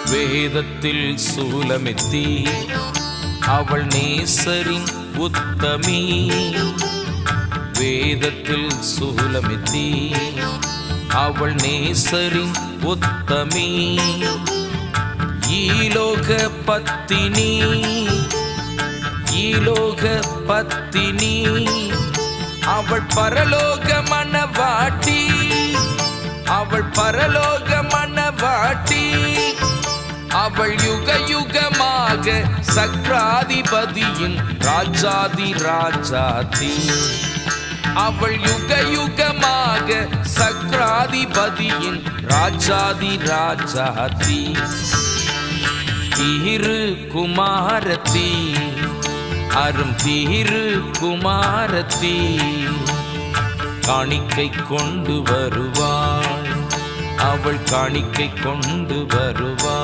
வேதத்தில் சூலமெத்தி அவள் நேசரின் உத்தமி. வேதத்தில் சூலமெத்தி அவள் நேசரின் உத்தமி. ஈலோக பத்தினி ஈலோக பத்தினி அவள் பரலோக மணவாட்டி. அவள் பரலோக மணவாட்டி. அவள் யுக யுகமாக சக்ராதிபதியின் ராஜாதி ராஜாதி. அவள் யுக யுகமாக சக்ராதிபதியின் ராஜாதி ராஜாதி. திரு குமாரத்தி அரும் திரு குமாரத்தி காணிக்கை கொண்டு வருவாள். அவள் காணிக்கை கொண்டு வருவாள்.